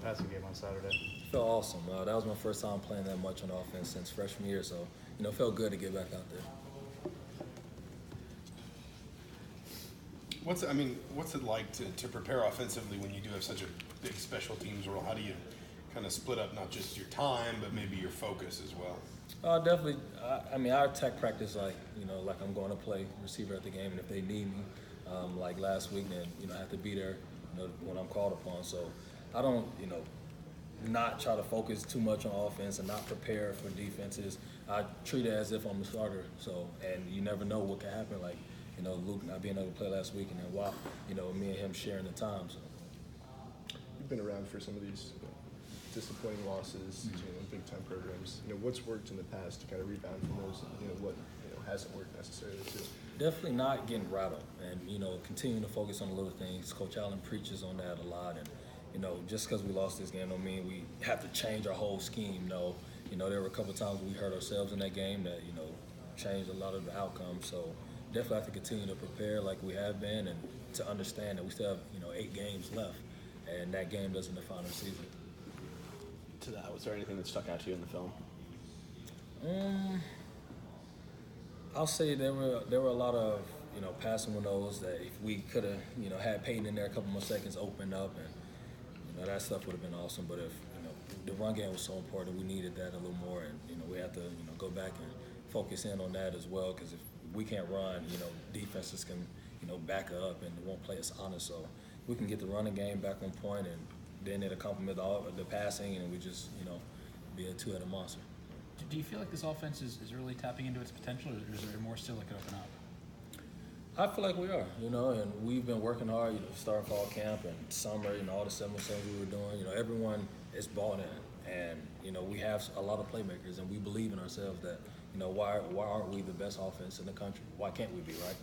passing game on Saturday? It felt awesome. That was my first time playing that much on offense since freshman year, so it felt good to get back out there. What's it like to prepare offensively when you do have such a big special teams role? How do you kind of split up not just your time, but maybe your focus as well? Definitely. I attack practice like I'm going to play receiver at the game, and if they need me, like last week, then I have to be there, when I'm called upon. So I don't, not try to focus too much on offense and not prepare for defenses. I treat it as if I'm the starter. So, and you never know what can happen. Like, Luke not being able to play last week, and then Wap, me and him sharing the time. So. You've been around for some of these disappointing losses to big time programs. What's worked in the past to kind of rebound from those, and what hasn't worked necessarily too? Definitely not getting rattled, and continuing to focus on the little things. Coach Allen preaches on that a lot, and just because we lost this game don't mean we have to change our whole scheme. No, there were a couple of times we hurt ourselves in that game that changed a lot of the outcome. So definitely have to continue to prepare like we have been, and to understand that we still have 8 games left, and that game doesn't define our season. To that, was there anything that stuck out to you in the film? I'll say there were a lot of passing windows that if we could have had Peyton in there a couple more seconds, opened up, and that stuff would have been awesome. But if the run game was so important, we needed that a little more, and we have to go back and focus in on that as well, because if we can't run, defenses can back up and they won't play us honest. So we can get the running game back on point, and then it'll complement the passing, and we just be a two-headed monster. Do you feel like this offense is really tapping into its potential, or is there more still that could open up? I feel like we are, and we've been working hard, starting fall camp and summer, all the 7 we were doing. Everyone is bought in, and we have a lot of playmakers, and we believe in ourselves that why aren't we the best offense in the country? Why can't we be, right?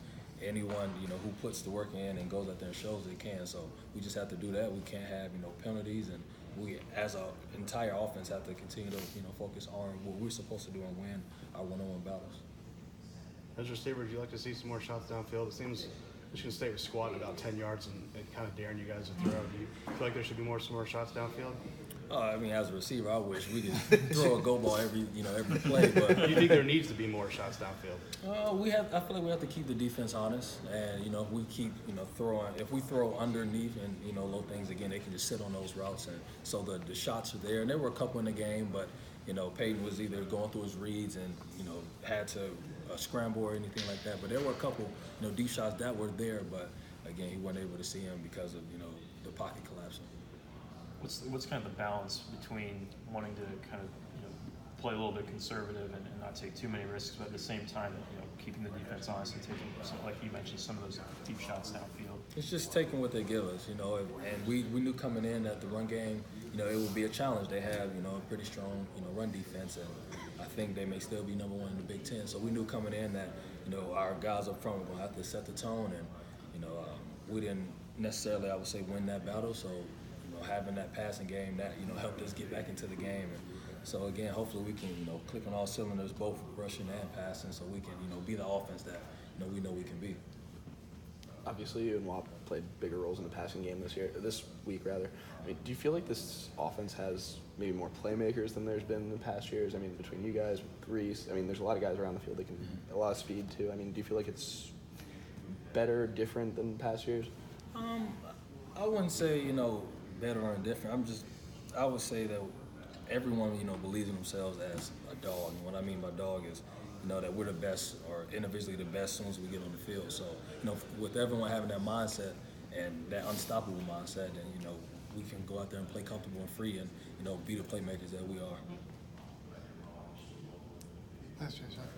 Anyone who puts the work in and goes out there and shows they can. So we just have to do that. We can't have penalties, and we as an entire offense have to continue to focus on what we're supposed to do and win our one-on-one battles. As a receiver, would you like to see some more shots downfield? It seems Michigan State was squatting about 10 yards and kind of daring you guys to throw. Do you feel like there should be some more shots downfield? As a receiver, I wish we could throw a go ball every play. But do you think there needs to be more shots downfield? I feel like we have to keep the defense honest, and if we keep throwing, if we throw underneath and low things again, they can just sit on those routes, and so the shots are there. And there were a couple in the game, but Peyton was either going through his reads and had to scramble or anything like that. But there were a couple deep shots that were there, but again, he wasn't able to see them because of the pocket collapsing. What's kind of the balance between wanting to kind of play a little bit conservative and not take too many risks, but at the same time keeping the defense honest and taking, like you mentioned, some of those deep shots downfield? It's just taking what they give us, and we knew coming in that the run game, it would be a challenge. They have a pretty strong run defense, and I think they may still be number 1 in the Big Ten. So we knew coming in that our guys up front were going to have to set the tone, and we didn't necessarily, I would say, win that battle. So having that passing game that helped us get back into the game, and so again, hopefully we can click on all cylinders, both rushing and passing, so we can be the offense that we know we can be. Obviously, you and Wap played bigger roles in the passing game this week. Do you feel like this offense has maybe more playmakers than there's been in the past years? Between you guys, Reese, there's a lot of guys around the field that can a lot of speed too. Do you feel like it's better, different than past years? I wouldn't say better or different. I would say that everyone believes in themselves as a dog. And what I mean by dog is that we're the best, or individually the best, as soon as we get on the field. So with everyone having that mindset and that unstoppable mindset, then we can go out there and play comfortable and free, and be the playmakers that we are. That's J-Shun.